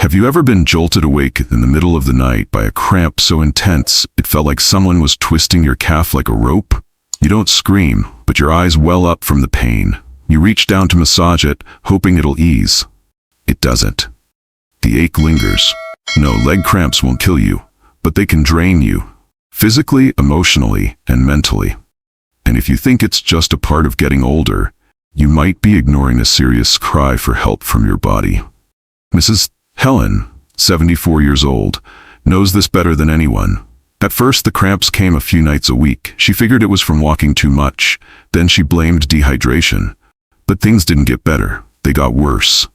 Have you ever been jolted awake in the middle of the night by a cramp so intense it felt like someone was twisting your calf like a rope? You don't scream, but your eyes well up from the pain. You reach down to massage it, hoping it'll ease. It doesn't. The ache lingers. No, leg cramps won't kill you, but they can drain you, physically, emotionally, and mentally. And if you think it's just a part of getting older, you might be ignoring a serious cry for help from your body. Mrs. Helen, 74 years old, knows this better than anyone. At first, the cramps came a few nights a week. She figured it was from walking too much. Then she blamed dehydration. But things didn't get better. They got worse.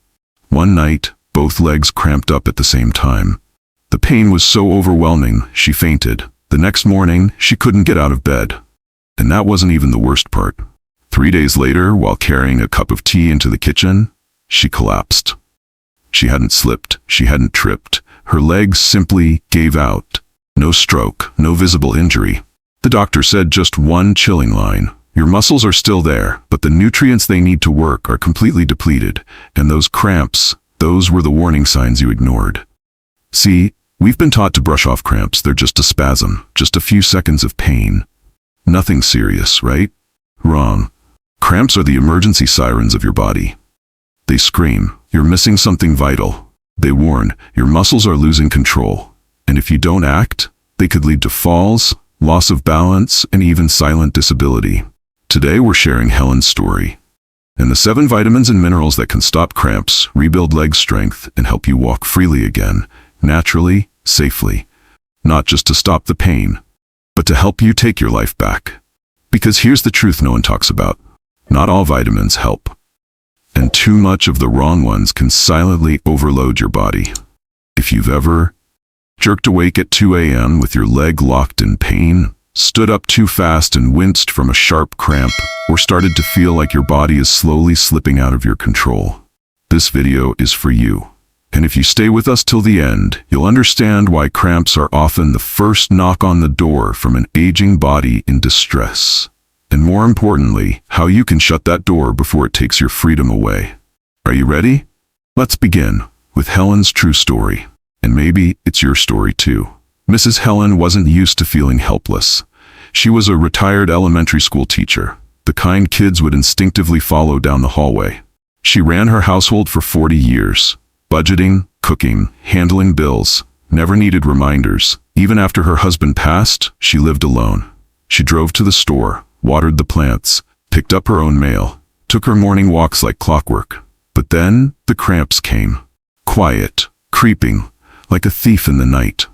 One night, both legs cramped up at the same time. The pain was so overwhelming, she fainted. The next morning, she couldn't get out of bed. And that wasn't even the worst part. 3 days later, while carrying a cup of tea into the kitchen, she collapsed. She hadn't slipped, she hadn't tripped. Her legs simply gave out. No stroke, no visible injury. The doctor said just one chilling line. Your muscles are still there, but the nutrients they need to work are completely depleted. And those cramps, those were the warning signs you ignored. See, we've been taught to brush off cramps. They're just a spasm, just a few seconds of pain. Nothing serious, right? Wrong. Cramps are the emergency sirens of your body. They scream, you're missing something vital. They warn, your muscles are losing control. And if you don't act, they could lead to falls, loss of balance, and even silent disability. Today we're sharing Helen's story, and the 7 vitamins and minerals that can stop cramps, rebuild leg strength, and help you walk freely again, naturally, safely. Not just to stop the pain, but to help you take your life back. Because here's the truth no one talks about. Not all vitamins help. And too much of the wrong ones can silently overload your body. If you've ever jerked awake at 2 a.m. with your leg locked in pain, stood up too fast and winced from a sharp cramp, or started to feel like your body is slowly slipping out of your control, this video is for you. And if you stay with us till the end, you'll understand why cramps are often the first knock on the door from an aging body in distress. And more importantly, how you can shut that door before it takes your freedom away. Are you ready? Let's begin with Helen's true story. And maybe it's your story too. Mrs. Helen wasn't used to feeling helpless. She was a retired elementary school teacher, the kind kids would instinctively follow down the hallway. She ran her household for 40 years, budgeting, cooking, handling bills, never needed reminders. Even after her husband passed, she lived alone. She drove to the store, watered the plants, picked up her own mail, took her morning walks like clockwork. But then the cramps came. Quiet, creeping, like a thief in the night.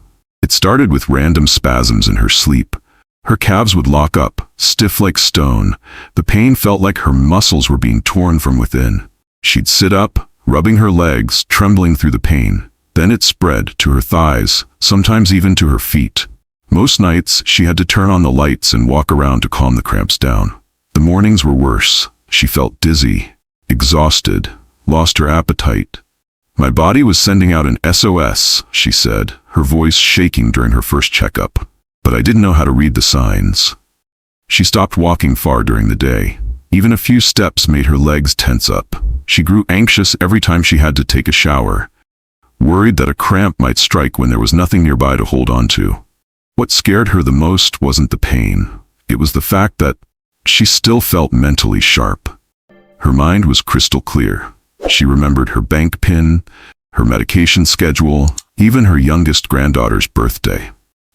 It started with random spasms in her sleep. Her calves would lock up, stiff like stone. The pain felt like her muscles were being torn from within. She'd sit up, rubbing her legs, trembling through the pain. Then it spread to her thighs, sometimes even to her feet. Most nights, she had to turn on the lights and walk around to calm the cramps down. The mornings were worse. She felt dizzy, exhausted, lost her appetite. My body was sending out an SOS, she said, her voice shaking during her first checkup. But I didn't know how to read the signs. She stopped walking far during the day. Even a few steps made her legs tense up. She grew anxious every time she had to take a shower, worried that a cramp might strike when there was nothing nearby to hold on to. What scared her the most wasn't the pain. It was the fact that she still felt mentally sharp. Her mind was crystal clear. She remembered her bank PIN, her medication schedule, even her youngest granddaughter's birthday.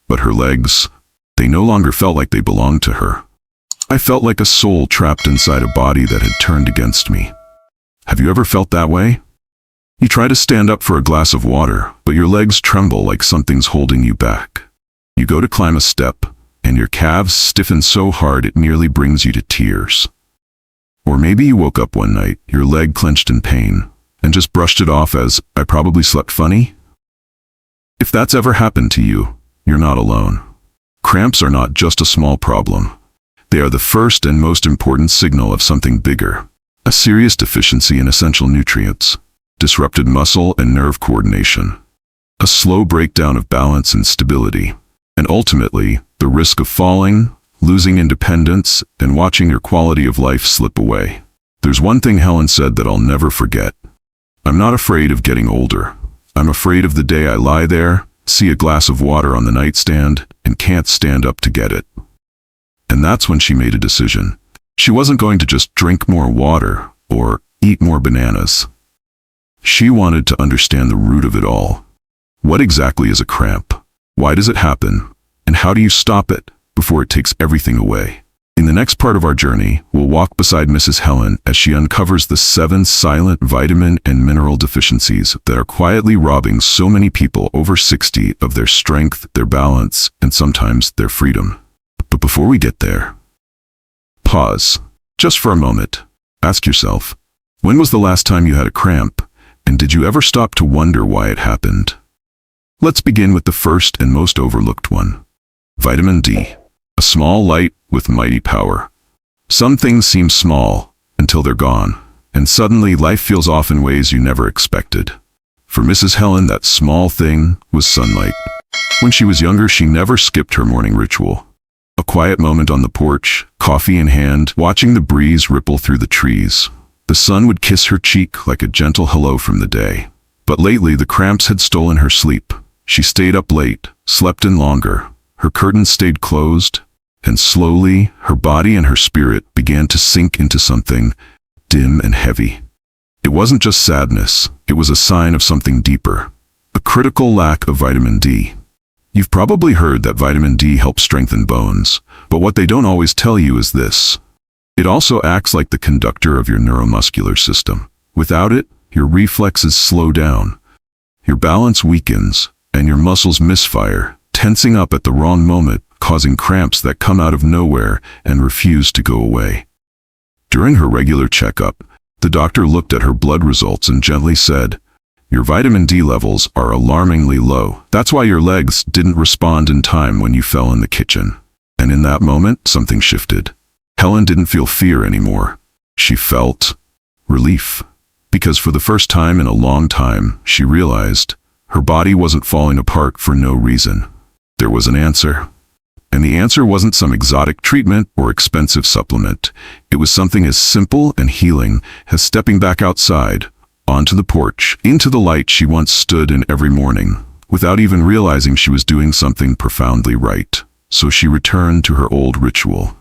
But her legs, they no longer felt like they belonged to her. I felt like a soul trapped inside a body that had turned against me. Have you ever felt that way? You try to stand up for a glass of water, but your legs tremble like something's holding you back. You go to climb a step, and your calves stiffen so hard it nearly brings you to tears. Or maybe you woke up one night, your leg clenched in pain, and just brushed it off as, I probably slept funny? If that's ever happened to you, you're not alone. Cramps are not just a small problem. They are the first and most important signal of something bigger. A serious deficiency in essential nutrients, disrupted muscle and nerve coordination, a slow breakdown of balance and stability, and ultimately, the risk of falling, losing independence, and watching your quality of life slip away. There's one thing Helen said that I'll never forget. I'm not afraid of getting older. I'm afraid of the day I lie there, see a glass of water on the nightstand, and can't stand up to get it. And that's when she made a decision. She wasn't going to just drink more water or eat more bananas. She wanted to understand the root of it all. What exactly is a cramp? Why does it happen? And how do you stop it before it takes everything away? In the next part of our journey, we'll walk beside Mrs. Helen as she uncovers the 7 silent vitamin and mineral deficiencies that are quietly robbing so many people over 60 of their strength, their balance, and sometimes their freedom. But before we get there, pause. Just for a moment. Ask yourself, when was the last time you had a cramp? And did you ever stop to wonder why it happened? Let's begin with the first and most overlooked one. Vitamin D. A small light with mighty power. Some things seem small until they're gone, and suddenly life feels off in ways you never expected. For Mrs. Helen, that small thing was sunlight. When she was younger, she never skipped her morning ritual. A quiet moment on the porch, coffee in hand, watching the breeze ripple through the trees. The sun would kiss her cheek like a gentle hello from the day. But lately, the cramps had stolen her sleep. She stayed up late, slept in longer. Her curtains stayed closed, and slowly, her body and her spirit began to sink into something dim and heavy. It wasn't just sadness, it was a sign of something deeper. A critical lack of vitamin D. You've probably heard that vitamin D helps strengthen bones, but what they don't always tell you is this. It also acts like the conductor of your neuromuscular system. Without it, your reflexes slow down, your balance weakens, and your muscles misfire, tensing up at the wrong moment, causing cramps that come out of nowhere and refuse to go away. During her regular checkup, the doctor looked at her blood results and gently said, "Your vitamin D levels are alarmingly low. That's why your legs didn't respond in time when you fell in the kitchen." And in that moment, something shifted. Helen didn't feel fear anymore. She felt relief. Because for the first time in a long time, she realized her body wasn't falling apart for no reason. There was an answer. And the answer wasn't some exotic treatment or expensive supplement. It was something as simple and healing as stepping back outside, onto the porch, into the light she once stood in every morning, without even realizing she was doing something profoundly right. So she returned to her old ritual.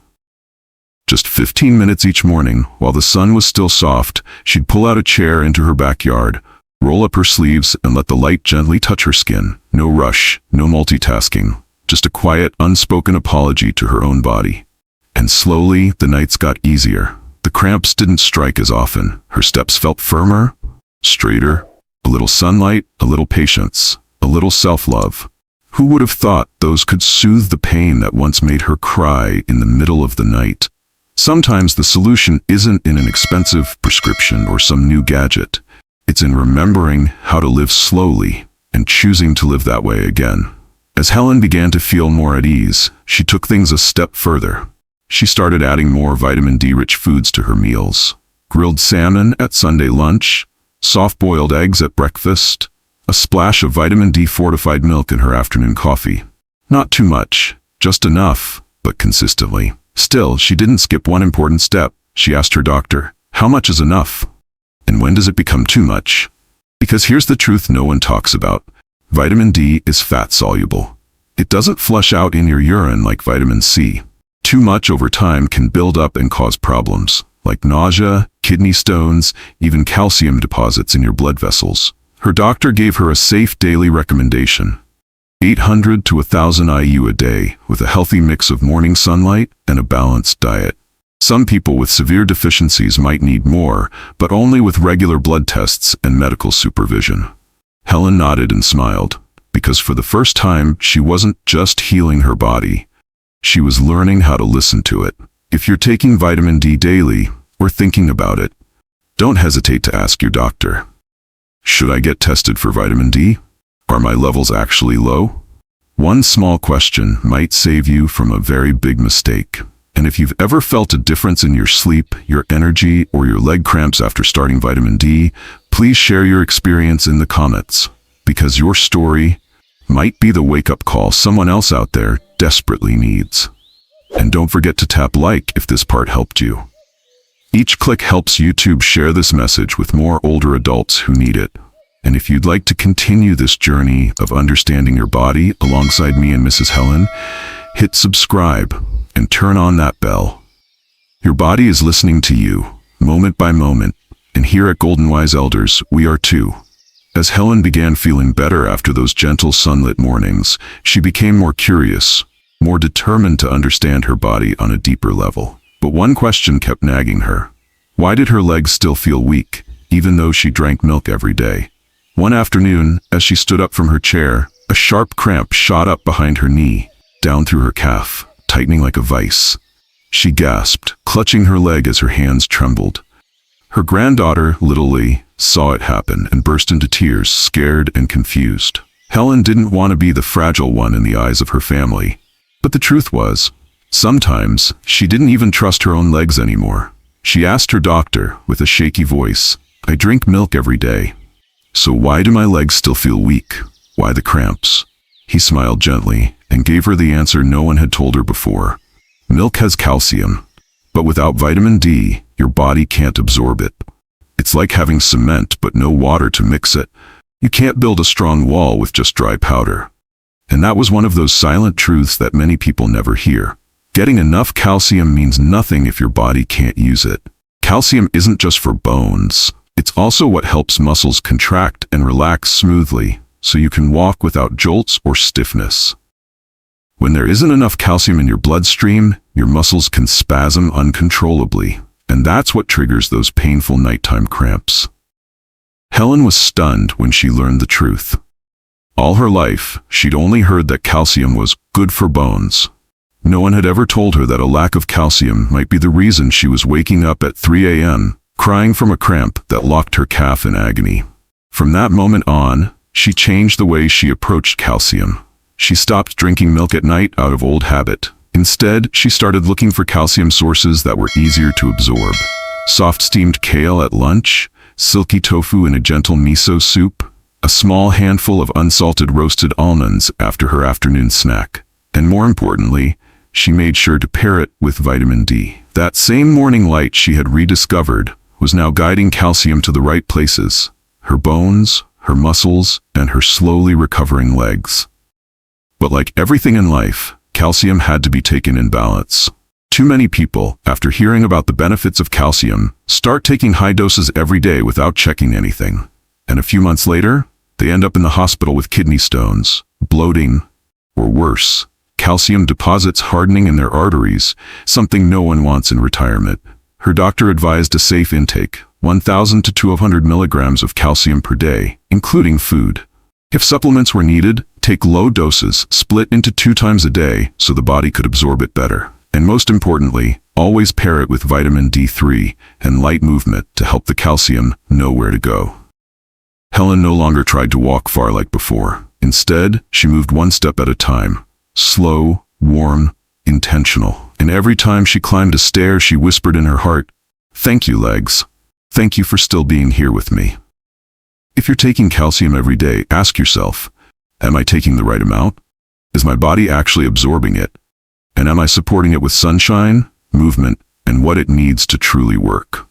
Just 15 minutes each morning, while the sun was still soft, she'd pull out a chair into her backyard, roll up her sleeves, and let the light gently touch her skin. No rush, no multitasking. Just a quiet, unspoken apology to her own body. And slowly, the nights got easier. The cramps didn't strike as often. Her steps felt firmer, straighter. A little sunlight, a little patience, a little self-love. Who would have thought those could soothe the pain that once made her cry in the middle of the night? Sometimes the solution isn't in an expensive prescription or some new gadget. It's in remembering how to live slowly and choosing to live that way again. As Helen began to feel more at ease, she took things a step further. She started adding more vitamin D-rich foods to her meals. Grilled salmon at Sunday lunch, soft-boiled eggs at breakfast, a splash of vitamin D-fortified milk in her afternoon coffee. Not too much, just enough, but consistently. Still, she didn't skip one important step. She asked her doctor, "How much is enough? And when does it become too much?" Because here's the truth no one talks about. Vitamin D is fat-soluble. It doesn't flush out in your urine like vitamin C. Too much over time can build up and cause problems, like nausea, kidney stones, even calcium deposits in your blood vessels. Her doctor gave her a safe daily recommendation: 800 to 1,000 IU a day, with a healthy mix of morning sunlight and a balanced diet. Some people with severe deficiencies might need more, but only with regular blood tests and medical supervision. Helen nodded and smiled, because for the first time, she wasn't just healing her body. She was learning how to listen to it. If you're taking vitamin D daily, or thinking about it, don't hesitate to ask your doctor. Should I get tested for vitamin D? Are my levels actually low? One small question might save you from a very big mistake. And if you've ever felt a difference in your sleep, your energy, or your leg cramps after starting vitamin D, please share your experience in the comments, because your story might be the wake-up call someone else out there desperately needs. And don't forget to tap like if this part helped you. Each click helps YouTube share this message with more older adults who need it. And if you'd like to continue this journey of understanding your body alongside me and Mrs. Helen, hit subscribe and turn on that bell. Your body is listening to you, moment by moment, and here at Golden Wise Elders, we are too. As Helen began feeling better after those gentle sunlit mornings, she became more curious, more determined to understand her body on a deeper level. But one question kept nagging her. Why did her legs still feel weak, even though she drank milk every day? One afternoon, as she stood up from her chair, a sharp cramp shot up behind her knee, down through her calf, tightening like a vice. She gasped, clutching her leg as her hands trembled. Her granddaughter, little Lee, saw it happen and burst into tears, scared and confused. Helen didn't want to be the fragile one in the eyes of her family. But the truth was, sometimes she didn't even trust her own legs anymore. She asked her doctor with a shaky voice, "I drink milk every day. So why do my legs still feel weak? Why the cramps?" He smiled gently and gave her the answer no one had told her before. Milk has calcium, but without vitamin D, your body can't absorb it. It's like having cement but no water to mix it. You can't build a strong wall with just dry powder. And that was one of those silent truths that many people never hear. Getting enough calcium means nothing if your body can't use it. Calcium isn't just for bones. It's also what helps muscles contract and relax smoothly, so you can walk without jolts or stiffness. When there isn't enough calcium in your bloodstream, your muscles can spasm uncontrollably, and that's what triggers those painful nighttime cramps. Helen was stunned when she learned the truth. All her life, she'd only heard that calcium was good for bones. No one had ever told her that a lack of calcium might be the reason she was waking up at 3 a.m., crying from a cramp that locked her calf in agony. From that moment on, she changed the way she approached calcium. She stopped drinking milk at night out of old habit. Instead, she started looking for calcium sources that were easier to absorb. Soft steamed kale at lunch, silky tofu in a gentle miso soup, a small handful of unsalted roasted almonds after her afternoon snack. And more importantly, she made sure to pair it with vitamin D. That same morning light she had rediscovered was now guiding calcium to the right places: her bones, her muscles, and her slowly recovering legs. But like everything in life, calcium had to be taken in balance. Too many people, after hearing about the benefits of calcium, start taking high doses every day without checking anything. And a few months later, they end up in the hospital with kidney stones, bloating, or worse, calcium deposits hardening in their arteries, something no one wants in retirement. Her doctor advised a safe intake, 1,000 to 200 milligrams of calcium per day, including food. If supplements were needed, take low doses, split into 2 times a day so the body could absorb it better. And most importantly, always pair it with vitamin D3 and light movement to help the calcium know where to go. Helen no longer tried to walk far like before. Instead, she moved one step at a time. Slow, warm, intentional. And every time she climbed a stair, she whispered in her heart, "Thank you, legs. Thank you for still being here with me." If you're taking calcium every day, ask yourself, am I taking the right amount? Is my body actually absorbing it? And am I supporting it with sunshine, movement, and what it needs to truly work?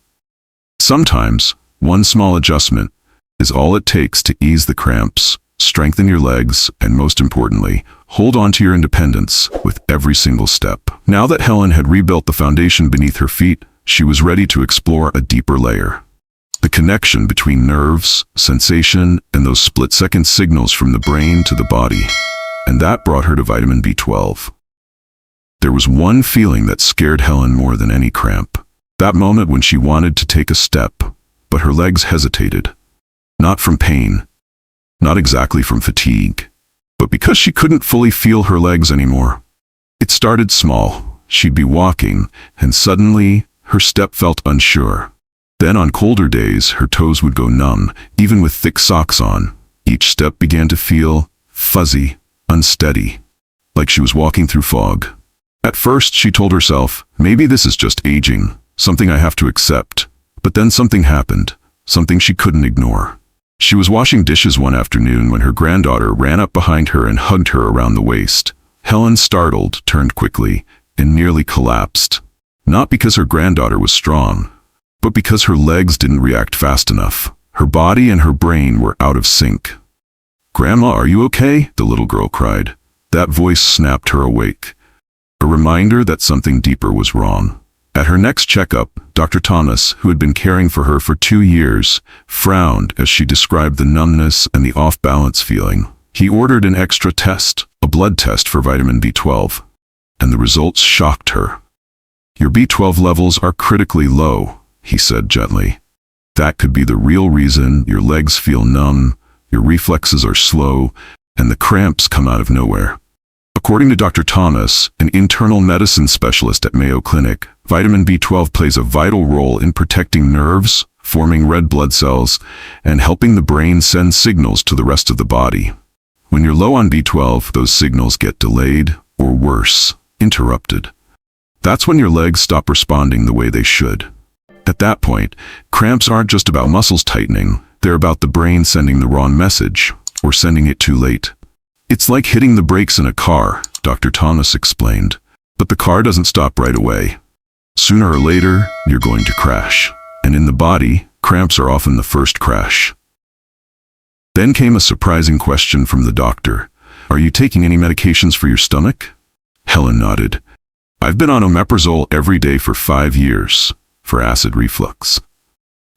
Sometimes, one small adjustment is all it takes to ease the cramps, strengthen your legs, and most importantly, hold on to your independence with every single step. Now that Helen had rebuilt the foundation beneath her feet, she was ready to explore a deeper layer. The connection between nerves, sensation, and those split-second signals from the brain to the body. And that brought her to vitamin B12. There was one feeling that scared Helen more than any cramp. That moment when she wanted to take a step, but her legs hesitated. Not from pain, not exactly from fatigue, but because she couldn't fully feel her legs anymore. It started small. She'd be walking, and suddenly, her step felt unsure. Then on colder days, her toes would go numb, even with thick socks on. Each step began to feel fuzzy, unsteady, like she was walking through fog. At first, she told herself, maybe this is just aging, something I have to accept. But then something happened, something she couldn't ignore. She was washing dishes one afternoon when her granddaughter ran up behind her and hugged her around the waist. Helen, startled, turned quickly and nearly collapsed. Not because her granddaughter was strong, but because her legs didn't react fast enough. Her body and her brain were out of sync. "Grandma, are you okay?" the little girl cried. That voice snapped her awake. A reminder that something deeper was wrong. At her next checkup, Dr. Thomas, who had been caring for her for 2 years, frowned as she described the numbness and the off-balance feeling. He ordered an extra test, a blood test for vitamin B12, and the results shocked her. "Your B12 levels are critically low," he said gently. "That could be the real reason your legs feel numb, your reflexes are slow, and the cramps come out of nowhere." According to Dr. Thomas, an internal medicine specialist at Mayo Clinic, vitamin B12 plays a vital role in protecting nerves, forming red blood cells, and helping the brain send signals to the rest of the body. When you're low on B12, those signals get delayed, or worse, interrupted. That's when your legs stop responding the way they should. At that point, cramps aren't just about muscles tightening, they're about the brain sending the wrong message, or sending it too late. "It's like hitting the brakes in a car," Dr. Thomas explained, "but the car doesn't stop right away. Sooner or later, you're going to crash. And in the body, cramps are often the first crash." Then came a surprising question from the doctor. "Are you taking any medications for your stomach?" Helen nodded. "I've been on omeprazole every day for 5 years, for acid reflux."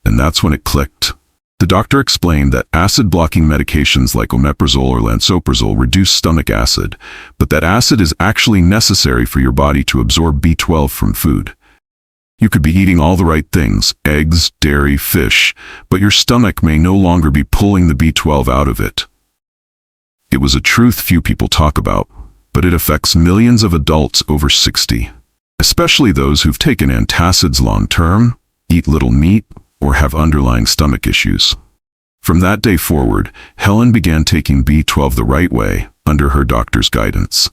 And that's when it clicked. The doctor explained that acid-blocking medications like omeprazole or lansoprazole reduce stomach acid, but that acid is actually necessary for your body to absorb B12 from food. You could be eating all the right things, eggs, dairy, fish, but your stomach may no longer be pulling the B12 out of it. It was a truth few people talk about, but it affects millions of adults over 60, especially those who've taken antacids long-term, eat little meat, or have underlying stomach issues. From that day forward, Helen began taking B12 the right way, under her doctor's guidance.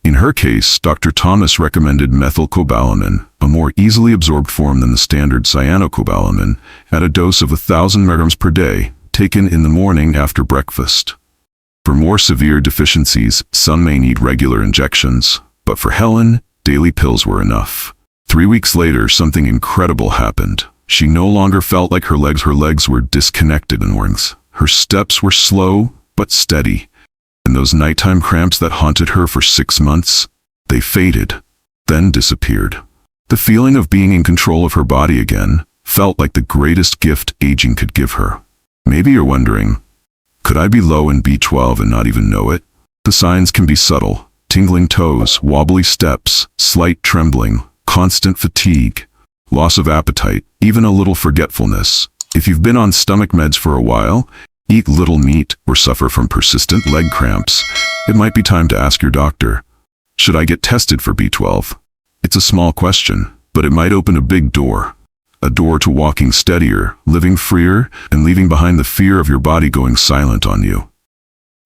In her case, Dr. Thomas recommended methylcobalamin, a more easily absorbed form than the standard cyanocobalamin, at a dose of 1,000 mg per day, taken in the morning after breakfast. For more severe deficiencies, some may need regular injections, but for Helen, daily pills were enough. 3 weeks later, something incredible happened. She no longer felt like her legs were disconnected in wings. Her steps were slow, but steady. And those nighttime cramps that haunted her for 6 months, they faded, then disappeared. The feeling of being in control of her body again felt like the greatest gift aging could give her. Maybe you're wondering, could I be low in B12 and not even know it? The signs can be subtle: tingling toes, wobbly steps, slight trembling, constant fatigue, loss of appetite, even a little forgetfulness. If you've been on stomach meds for a while, eat little meat, or suffer from persistent leg cramps, it might be time to ask your doctor, should I get tested for B12? It's a small question, but it might open a big door. A door to walking steadier, living freer, and leaving behind the fear of your body going silent on you.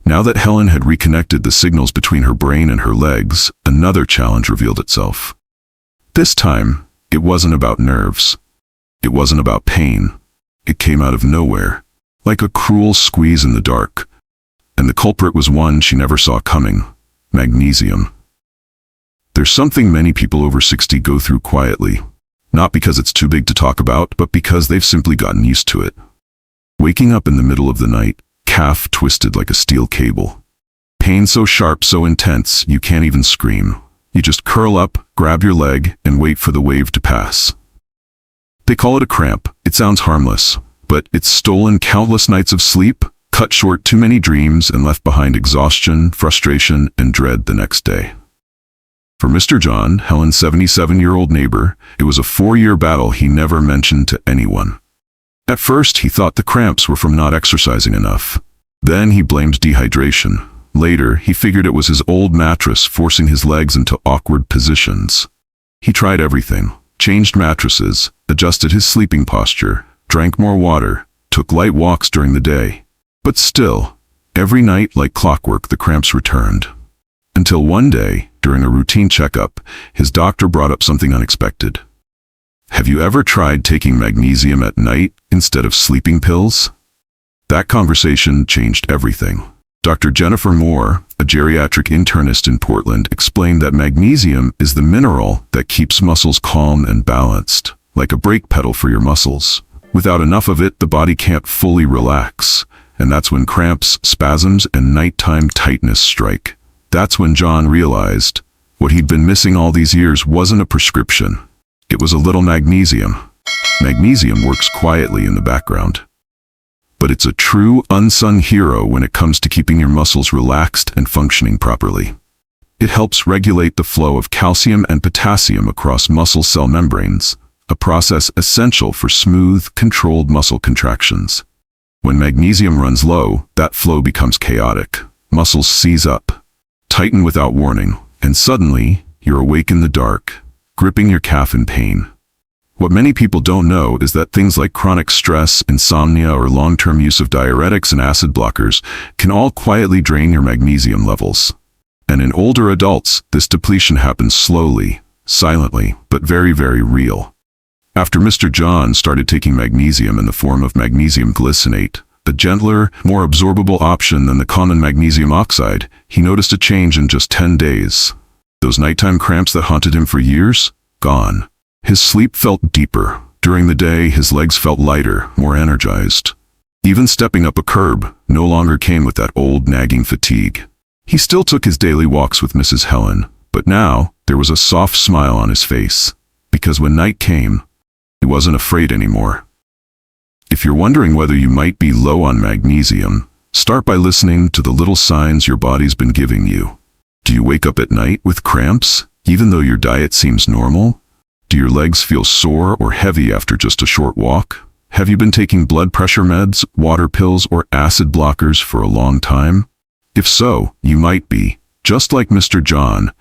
Now that Helen had reconnected the signals between her brain and her legs, another challenge revealed itself. This time, it wasn't about nerves. It wasn't about pain. It came out of nowhere, like a cruel squeeze in the dark. And the culprit was one she never saw coming: magnesium. There's something many people over 60 go through quietly, not because it's too big to talk about, but because they've simply gotten used to it. Waking up in the middle of the night, calf twisted like a steel cable. Pain so sharp, so intense, you can't even scream. You just curl up, grab your leg, and wait for the wave to pass. They call it a cramp. It sounds harmless, but it's stolen countless nights of sleep, cut short too many dreams, and left behind exhaustion, frustration, and dread the next day. For Mr. John, Helen's 77-year-old neighbor, it was a 4-year battle he never mentioned to anyone. At first, he thought the cramps were from not exercising enough. Then he blamed dehydration. Later, he figured it was his old mattress forcing his legs into awkward positions. He tried everything: changed mattresses, adjusted his sleeping posture, drank more water, took light walks during the day. But still, every night like clockwork, the cramps returned. Until one day, during a routine checkup, his doctor brought up something unexpected. "Have you ever tried taking magnesium at night instead of sleeping pills?" That conversation changed everything. Dr. Jennifer Moore, a geriatric internist in Portland, explained that magnesium is the mineral that keeps muscles calm and balanced, like a brake pedal for your muscles. Without enough of it, the body can't fully relax, and that's when cramps, spasms, and nighttime tightness strike. That's when John realized what he'd been missing all these years wasn't a prescription. It was a little magnesium. Magnesium works quietly in the background, but it's a true unsung hero when it comes to keeping your muscles relaxed and functioning properly. It helps regulate the flow of calcium and potassium across muscle cell membranes, a process essential for smooth, controlled muscle contractions. When magnesium runs low, that flow becomes chaotic. Muscles seize up, tighten without warning, and suddenly, you're awake in the dark, gripping your calf in pain. What many people don't know is that things like chronic stress, insomnia, or long-term use of diuretics and acid blockers can all quietly drain your magnesium levels. And in older adults, this depletion happens slowly, silently, but very, very real. After Mr. John started taking magnesium in the form of magnesium glycinate, a gentler, more absorbable option than the common magnesium oxide, he noticed a change in just 10 days. Those nighttime cramps that haunted him for years? Gone. His sleep felt deeper. During the day, his legs felt lighter, more energized. Even stepping up a curb no longer came with that old nagging fatigue. He still took his daily walks with Mrs. Helen, but now there was a soft smile on his face, because when night came, he wasn't afraid anymore. If you're wondering whether you might be low on magnesium, start by listening to the little signs your body's been giving you. Do you wake up at night with cramps, even though your diet seems normal? Do your legs feel sore or heavy after just a short walk? Have you been taking blood pressure meds, water pills, or acid blockers for a long time? If so, you might be, just like Mr. John,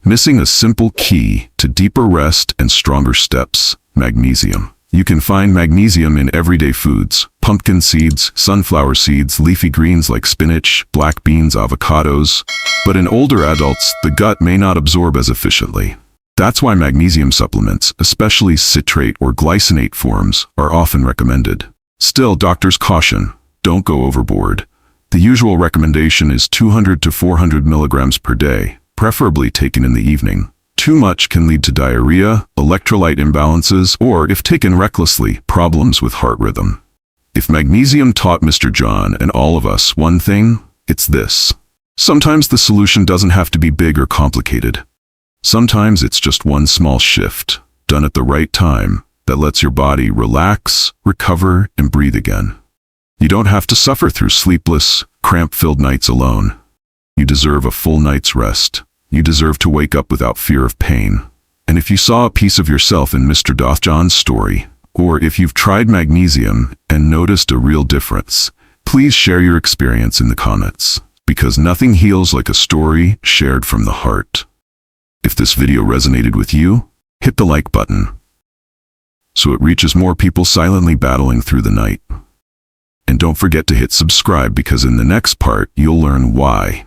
missing a simple key to deeper rest and stronger steps: magnesium. You can find magnesium in everyday foods: pumpkin seeds, sunflower seeds, leafy greens like spinach, black beans, avocados. But in older adults, the gut may not absorb as efficiently. That's why magnesium supplements, especially citrate or glycinate forms, are often recommended. Still, doctors caution, don't go overboard. The usual recommendation is 200 to 400 milligrams per day, preferably taken in the evening. Too much can lead to diarrhea, electrolyte imbalances, or, if taken recklessly, problems with heart rhythm. If magnesium taught Mr. John and all of us one thing, it's this: sometimes the solution doesn't have to be big or complicated. Sometimes it's just one small shift, done at the right time, that lets your body relax, recover, and breathe again. You don't have to suffer through sleepless, cramp-filled nights alone. You deserve a full night's rest. You deserve to wake up without fear of pain. And if you saw a piece of yourself in Mr. John's story, or if you've tried magnesium and noticed a real difference, please share your experience in the comments, because nothing heals like a story shared from the heart. If this video resonated with you, hit the like button, so it reaches more people silently battling through the night. And don't forget to hit subscribe, because in the next part, you'll learn why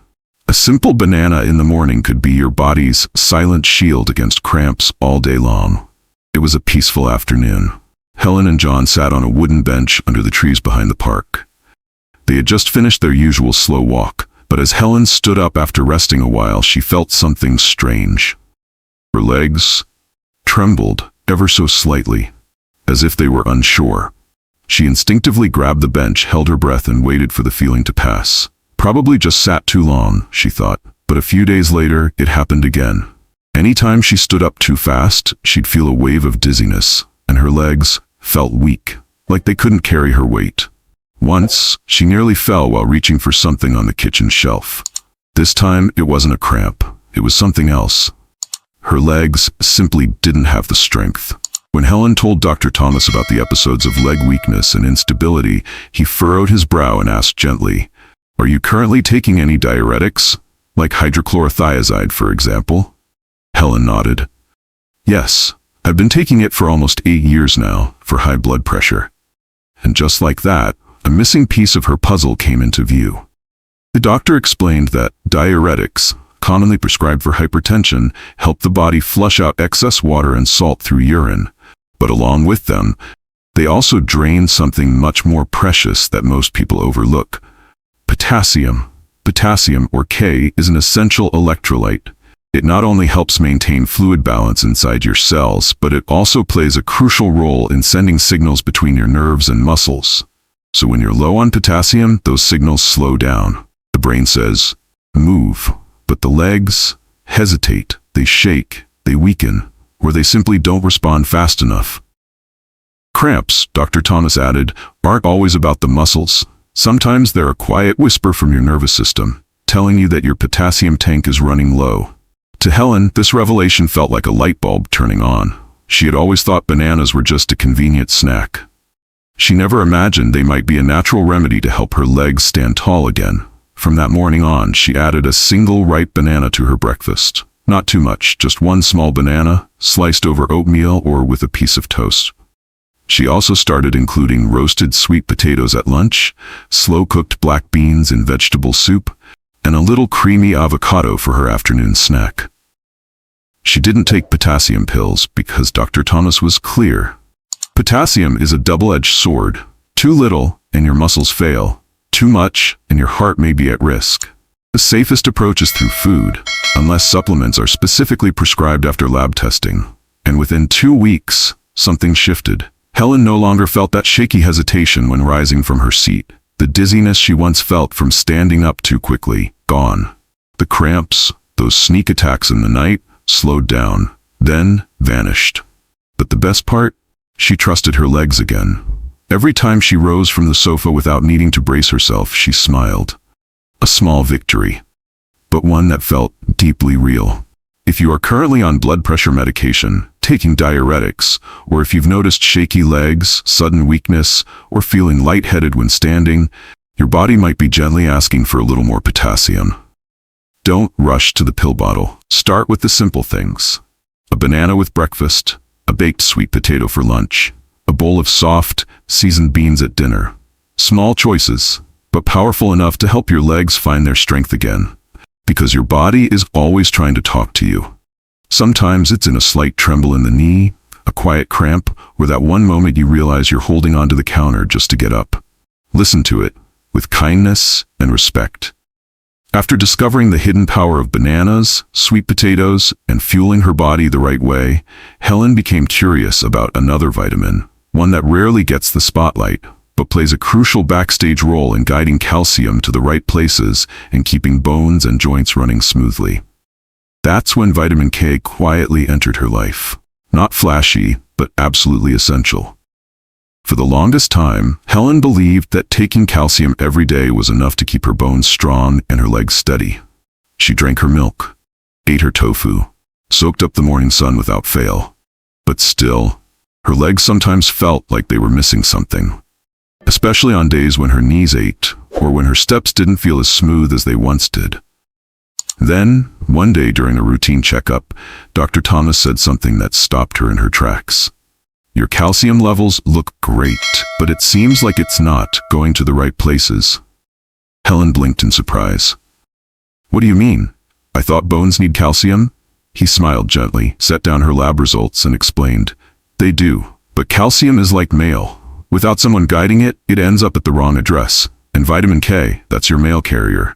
a simple banana in the morning could be your body's silent shield against cramps all day long. It was a peaceful afternoon. Helen and John sat on a wooden bench under the trees behind the park. They had just finished their usual slow walk, but as Helen stood up after resting a while, she felt something strange. Her legs trembled ever so slightly, as if they were unsure. She instinctively grabbed the bench, held her breath, and waited for the feeling to pass. Probably just sat too long, she thought, but a few days later, it happened again. Anytime she stood up too fast, she'd feel a wave of dizziness, and her legs felt weak, like they couldn't carry her weight. Once, she nearly fell while reaching for something on the kitchen shelf. This time, it wasn't a cramp. It was something else. Her legs simply didn't have the strength. When Helen told Dr. Thomas about the episodes of leg weakness and instability, he furrowed his brow and asked gently, "Are you currently taking any diuretics, like hydrochlorothiazide, for example?" Helen nodded. "Yes, I've been taking it for almost 8 years now, for high blood pressure." And just like that, a missing piece of her puzzle came into view. The doctor explained that diuretics, commonly prescribed for hypertension, help the body flush out excess water and salt through urine. But along with them, they also drain something much more precious that most people overlook: potassium. Potassium, or K, is an essential electrolyte. It not only helps maintain fluid balance inside your cells, but it also plays a crucial role in sending signals between your nerves and muscles. So when you're low on potassium, those signals slow down. The brain says, move, but the legs hesitate, they shake, they weaken, or they simply don't respond fast enough. Cramps, Dr. Thomas added, aren't always about the muscles. Sometimes they're a quiet whisper from your nervous system, telling you that your potassium tank is running low. To Helen, this revelation felt like a light bulb turning on. She had always thought bananas were just a convenient snack. She never imagined they might be a natural remedy to help her legs stand tall again. From that morning on, she added a single ripe banana to her breakfast. Not too much, just one small banana, sliced over oatmeal or with a piece of toast. She also started including roasted sweet potatoes at lunch, slow-cooked black beans in vegetable soup, and a little creamy avocado for her afternoon snack. She didn't take potassium pills because Dr. Thomas was clear. Potassium is a double-edged sword. Too little, and your muscles fail. Too much, and your heart may be at risk. The safest approach is through food, unless supplements are specifically prescribed after lab testing. And within 2 weeks, something shifted. Helen no longer felt that shaky hesitation when rising from her seat. The dizziness she once felt from standing up too quickly, gone. The cramps, those sneak attacks in the night, slowed down, then vanished. But the best part? She trusted her legs again. Every time she rose from the sofa without needing to brace herself, she smiled. A small victory, but one that felt deeply real. If you are currently on blood pressure medication, taking diuretics, or if you've noticed shaky legs, sudden weakness, or feeling lightheaded when standing, your body might be gently asking for a little more potassium. Don't rush to the pill bottle. Start with the simple things. A banana with breakfast, a baked sweet potato for lunch, a bowl of soft, seasoned beans at dinner. Small choices, but powerful enough to help your legs find their strength again. Because your body is always trying to talk to you. Sometimes it's in a slight tremble in the knee, a quiet cramp, or that one moment you realize you're holding onto the counter just to get up. Listen to it, with kindness and respect. After discovering the hidden power of bananas, sweet potatoes, and fueling her body the right way, Helen became curious about another vitamin, one that rarely gets the spotlight, but plays a crucial backstage role in guiding calcium to the right places and keeping bones and joints running smoothly. That's when vitamin K quietly entered her life. Not flashy, but absolutely essential. For the longest time, Helen believed that taking calcium every day was enough to keep her bones strong and her legs steady. She drank her milk, ate her tofu, soaked up the morning sun without fail. But still, her legs sometimes felt like they were missing something. Especially on days when her knees ached, or when her steps didn't feel as smooth as they once did. Then, one day during a routine checkup, Dr. Thomas said something that stopped her in her tracks. Your calcium levels look great, but it seems like it's not going to the right places. Helen blinked in surprise. What do you mean? I thought bones need calcium? He smiled gently, set down her lab results, and explained. They do, but calcium is like mail. Without someone guiding it, it ends up at the wrong address. And vitamin K, that's your mail carrier.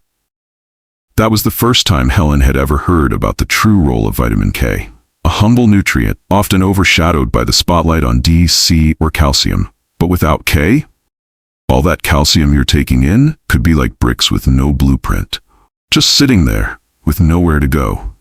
That was the first time Helen had ever heard about the true role of vitamin K. A humble nutrient, often overshadowed by the spotlight on D, C, or calcium. But without K, all that calcium you're taking in could be like bricks with no blueprint. Just sitting there, with nowhere to go.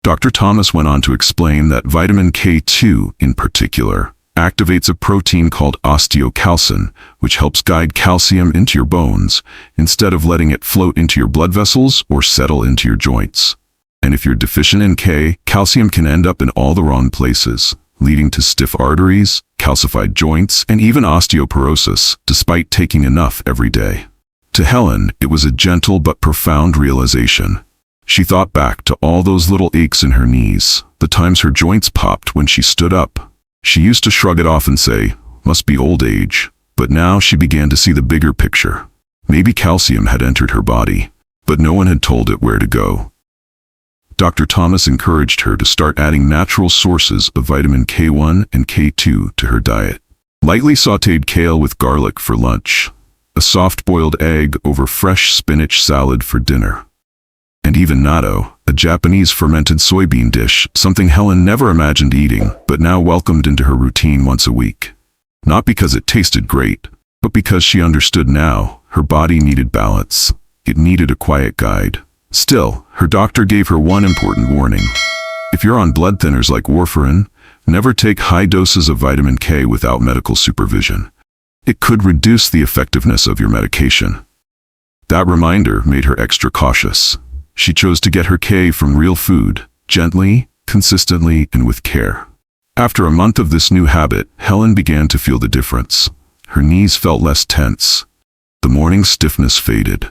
Dr. Thomas went on to explain that vitamin K2, in particular, activates a protein called osteocalcin, which helps guide calcium into your bones, instead of letting it float into your blood vessels or settle into your joints. And if you're deficient in K, calcium can end up in all the wrong places, leading to stiff arteries, calcified joints, and even osteoporosis, despite taking enough every day. To Helen, it was a gentle but profound realization. She thought back to all those little aches in her knees, the times her joints popped when she stood up. She used to shrug it off and say, must be old age. But now she began to see the bigger picture. Maybe calcium had entered her body, but no one had told it where to go. Dr. Thomas encouraged her to start adding natural sources of vitamin K1 and K2 to her diet. Lightly sautéed kale with garlic for lunch, a soft boiled egg over fresh spinach salad for dinner, and even natto, a Japanese fermented soybean dish, something Helen never imagined eating, but now welcomed into her routine once a week. Not because it tasted great, but because she understood now her body needed balance. It needed a quiet guide. Still, her doctor gave her one important warning. If you're on blood thinners like warfarin, never take high doses of vitamin K without medical supervision. It could reduce the effectiveness of your medication. That reminder made her extra cautious. She chose to get her K from real food, gently, consistently, and with care. After a month of this new habit, Helen began to feel the difference. Her knees felt less tense. The morning stiffness faded.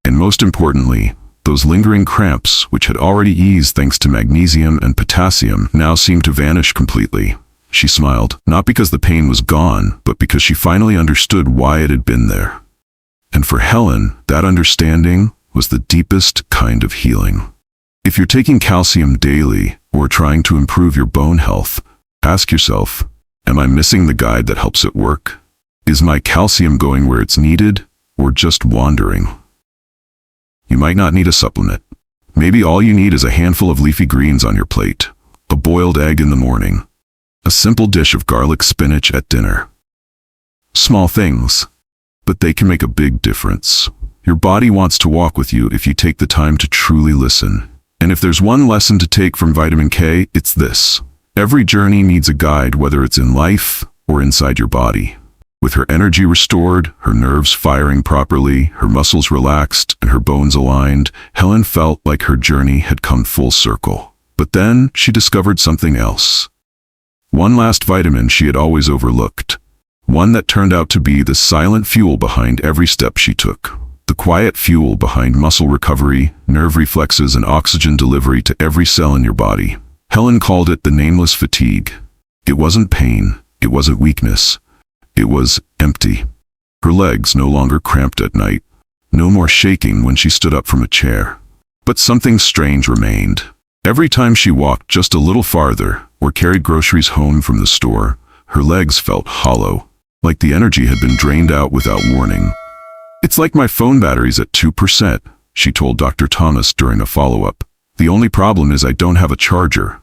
And most importantly, those lingering cramps, which had already eased thanks to magnesium and potassium, now seemed to vanish completely. She smiled, not because the pain was gone, but because she finally understood why it had been there. And for Helen, that understanding was the deepest kind of healing. If you're taking calcium daily or trying to improve your bone health, ask yourself, am I missing the guide that helps it work? Is my calcium going where it's needed, or just wandering? You might not need a supplement. Maybe all you need is a handful of leafy greens on your plate, a boiled egg in the morning, a simple dish of garlic spinach at dinner. Small things, but they can make a big difference. Your body wants to walk with you if you take the time to truly listen. And if there's one lesson to take from vitamin K, it's this. Every journey needs a guide, whether it's in life or inside your body. With her energy restored, her nerves firing properly, her muscles relaxed, and her bones aligned, Helen felt like her journey had come full circle. But then she discovered something else. One last vitamin she had always overlooked. One that turned out to be the silent fuel behind every step she took. The quiet fuel behind muscle recovery, nerve reflexes, and oxygen delivery to every cell in your body. Helen called it the nameless fatigue. It wasn't pain. It wasn't weakness. It was empty. Her legs no longer cramped at night. No more shaking when she stood up from a chair. But something strange remained. Every time she walked just a little farther or carried groceries home from the store, her legs felt hollow, like the energy had been drained out without warning. It's like my phone battery's at 2%, she told Dr. Thomas during a follow-up. The only problem is I don't have a charger.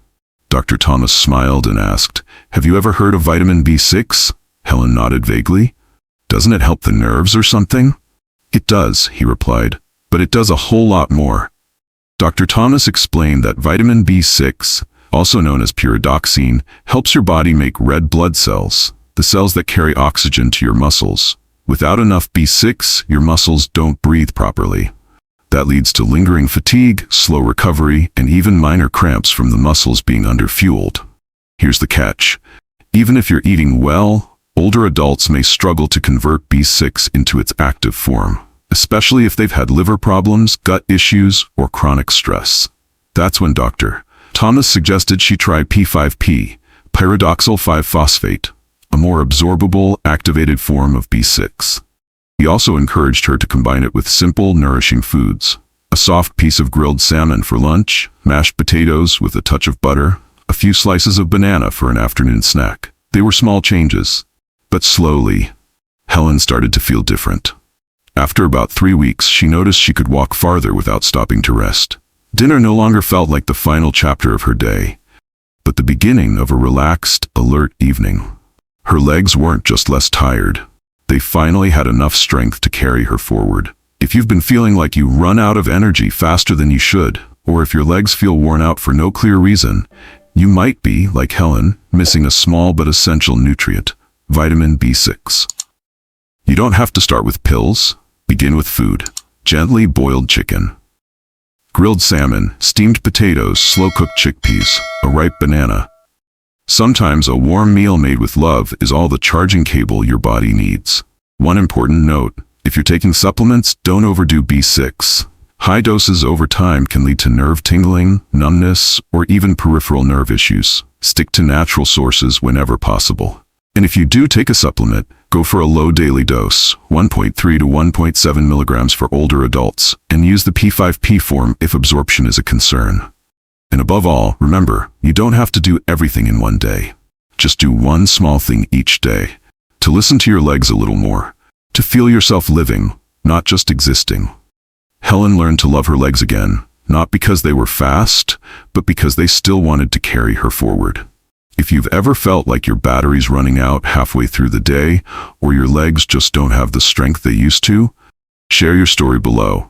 Dr. Thomas smiled and asked, have you ever heard of vitamin B6? Helen nodded vaguely. Doesn't it help the nerves or something? It does, he replied, but it does a whole lot more. Dr. Thomas explained that vitamin B6, also known as pyridoxine, helps your body make red blood cells, the cells that carry oxygen to your muscles. Without enough B6, your muscles don't breathe properly. That leads to lingering fatigue, slow recovery, and even minor cramps from the muscles being underfueled. Here's the catch. Even if you're eating well, older adults may struggle to convert B6 into its active form, especially if they've had liver problems, gut issues, or chronic stress. That's when Dr. Thomas suggested she try P5P, pyridoxal 5-phosphate, a more absorbable, activated form of B6. He also encouraged her to combine it with simple, nourishing foods. A soft piece of grilled salmon for lunch, mashed potatoes with a touch of butter, a few slices of banana for an afternoon snack. They were small changes. But slowly, Helen started to feel different. After about 3 weeks, she noticed she could walk farther without stopping to rest. Dinner no longer felt like the final chapter of her day, but the beginning of a relaxed, alert evening. Her legs weren't just less tired. They finally had enough strength to carry her forward. If you've been feeling like you run out of energy faster than you should, or if your legs feel worn out for no clear reason, you might be, like Helen, missing a small but essential nutrient. Vitamin B6. You don't have to start with pills. Begin with food. Gently boiled chicken, grilled salmon, steamed potatoes, slow-cooked chickpeas, a ripe banana. Sometimes a warm meal made with love is all the charging cable your body needs. One important note, if you're taking supplements, don't overdo B6. High doses over time can lead to nerve tingling, numbness, or even peripheral nerve issues. Stick to natural sources whenever possible. And if you do take a supplement, go for a low daily dose, 1.3 to 1.7 milligrams for older adults, and use the P5P form if absorption is a concern. And above all, remember, you don't have to do everything in one day. Just do one small thing each day. To listen to your legs a little more. To feel yourself living, not just existing. Helen learned to love her legs again, not because they were fast, but because they still wanted to carry her forward. If you've ever felt like your battery's running out halfway through the day, or your legs just don't have the strength they used to, share your story below.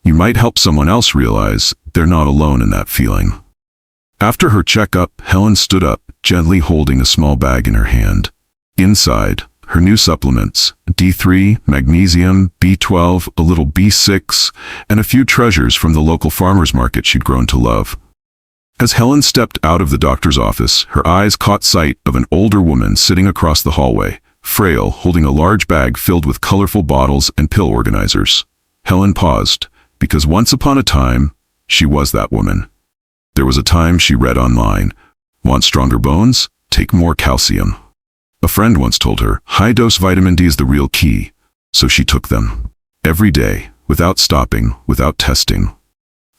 You might help someone else realize they're not alone in that feeling. After her checkup, Helen stood up, gently holding a small bag in her hand. Inside, her new supplements, D3, Magnesium, B12, a little B6, and a few treasures from the local farmer's market she'd grown to love. As Helen stepped out of the doctor's office, her eyes caught sight of an older woman sitting across the hallway, frail, holding a large bag filled with colorful bottles and pill organizers. Helen paused, because once upon a time, she was that woman. There was a time she read online, "Want stronger bones? Take more calcium." A friend once told her, high-dose vitamin D is the real key, so she took them. Every day, without stopping, without testing,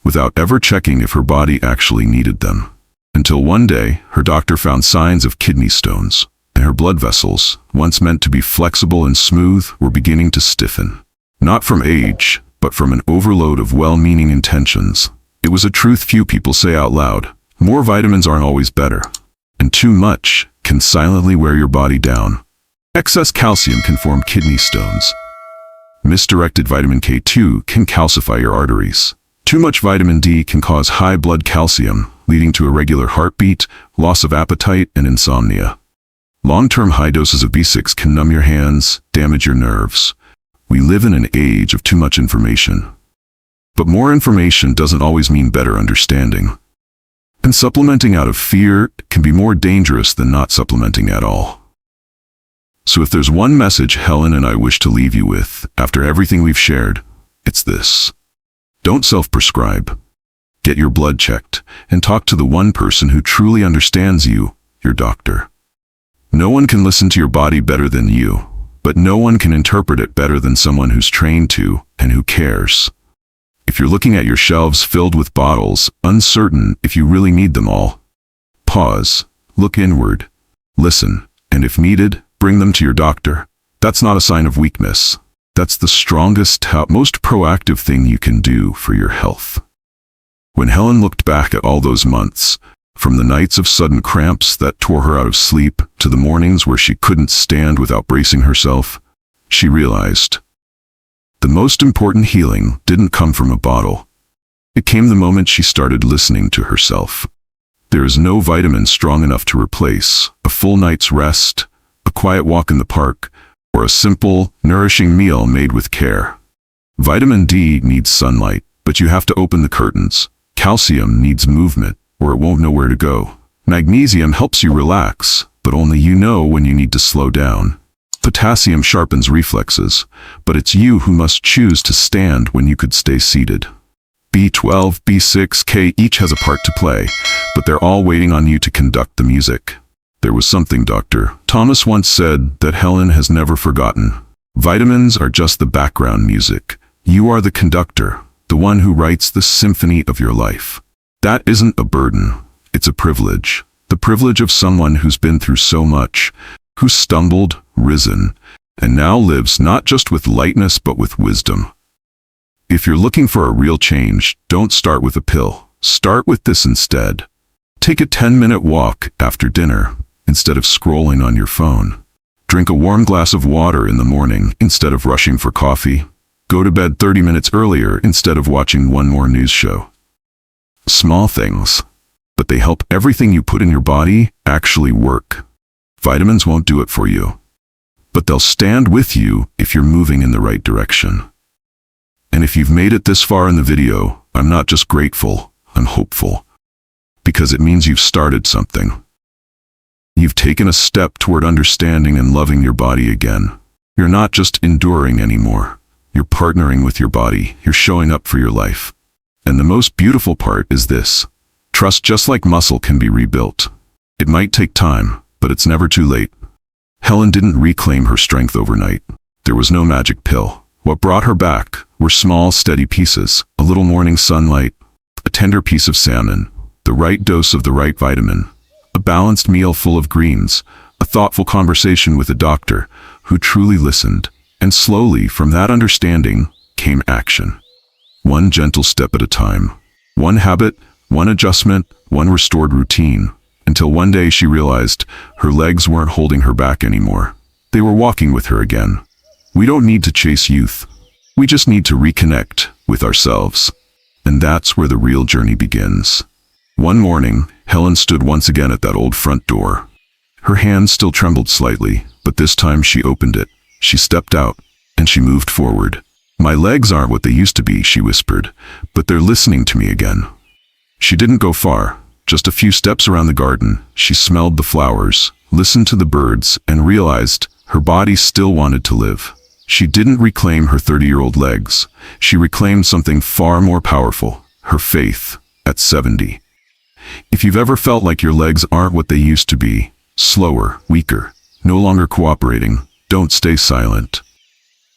without ever checking if her body actually needed them. Until one day, her doctor found signs of kidney stones, and her blood vessels, once meant to be flexible and smooth, were beginning to stiffen. Not from age, but from an overload of well-meaning intentions. It was a truth few people say out loud. More vitamins aren't always better, and too much can silently wear your body down. Excess calcium can form kidney stones. Misdirected vitamin K2 can calcify your arteries. Too much vitamin D can cause high blood calcium, leading to irregular heartbeat, loss of appetite, and insomnia. Long-term high doses of B6 can numb your hands, damage your nerves. We live in an age of too much information. But more information doesn't always mean better understanding. And supplementing out of fear can be more dangerous than not supplementing at all. So if there's one message Helen and I wish to leave you with, after everything we've shared, it's this. Don't self-prescribe. Get your blood checked, and talk to the one person who truly understands you, your doctor. No one can listen to your body better than you, but no one can interpret it better than someone who's trained to and who cares. If you're looking at your shelves filled with bottles, uncertain if you really need them all, pause, look inward, listen, and if needed, bring them to your doctor. That's not a sign of weakness. That's the strongest, most proactive thing you can do for your health. When Helen looked back at all those months, from the nights of sudden cramps that tore her out of sleep to the mornings where she couldn't stand without bracing herself, she realized the most important healing didn't come from a bottle. It came the moment she started listening to herself. There is no vitamin strong enough to replace a full night's rest, a quiet walk in the park, or a simple, nourishing meal made with care. Vitamin D needs sunlight, but you have to open the curtains. Calcium needs movement, or it won't know where to go. Magnesium helps you relax, but only you know when you need to slow down. Potassium sharpens reflexes, but it's you who must choose to stand when you could stay seated. B12, B6, K each has a part to play, but they're all waiting on you to conduct the music. There was something Dr. Thomas once said that Helen has never forgotten. Vitamins are just the background music. You are the conductor, the one who writes the symphony of your life. That isn't a burden, it's a privilege. The privilege of someone who's been through so much, who stumbled, risen, and now lives not just with lightness but with wisdom. If you're looking for a real change, don't start with a pill. Start with this instead. Take a 10-minute walk after dinner instead of scrolling on your phone. Drink a warm glass of water in the morning instead of rushing for coffee. Go to bed 30 minutes earlier instead of watching one more news show. Small things, but they help everything you put in your body actually work. Vitamins won't do it for you, but they'll stand with you if you're moving in the right direction. And if you've made it this far in the video, I'm not just grateful, I'm hopeful. Because it means you've started something. You've taken a step toward understanding and loving your body again. You're not just enduring anymore. You're partnering with your body. You're showing up for your life. And the most beautiful part is this. Trust, just like muscle, can be rebuilt. It might take time, but it's never too late. Helen didn't reclaim her strength overnight. There was no magic pill. What brought her back were small, steady pieces, a little morning sunlight, a tender piece of salmon, the right dose of the right vitamin, a balanced meal full of greens, a thoughtful conversation with a doctor who truly listened, and slowly from that understanding came action. One gentle step at a time. One habit, one adjustment, one restored routine, until one day she realized her legs weren't holding her back anymore. They were walking with her again. We don't need to chase youth. We just need to reconnect with ourselves. And that's where the real journey begins. One morning, Helen stood once again at that old front door. Her hand still trembled slightly, but this time she opened it. She stepped out, and she moved forward. "My legs aren't what they used to be," she whispered, "but they're listening to me again." She didn't go far. Just a few steps around the garden, she smelled the flowers, listened to the birds, and realized her body still wanted to live. She didn't reclaim her 30-year-old legs. She reclaimed something far more powerful, her faith, at 70. If you've ever felt like your legs aren't what they used to be, slower, weaker, no longer cooperating, don't stay silent.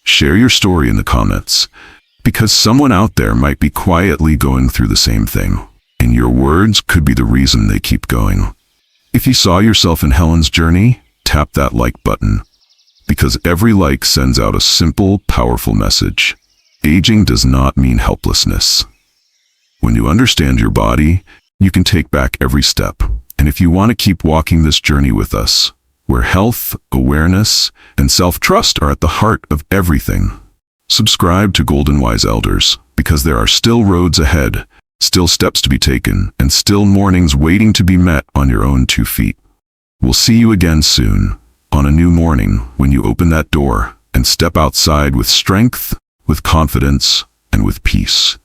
Share your story in the comments, because someone out there might be quietly going through the same thing, and your words could be the reason they keep going. If you saw yourself in Helen's journey, tap that like button, because every like sends out a simple, powerful message. Aging does not mean helplessness. When you understand your body, you can take back every step. And if you want to keep walking this journey with us, where health, awareness, and self-trust are at the heart of everything, subscribe to Golden Wise Elders, because there are still roads ahead, still steps to be taken, and still mornings waiting to be met on your own 2 feet. We'll see you again soon, on a new morning, when you open that door and step outside with strength, with confidence, and with peace.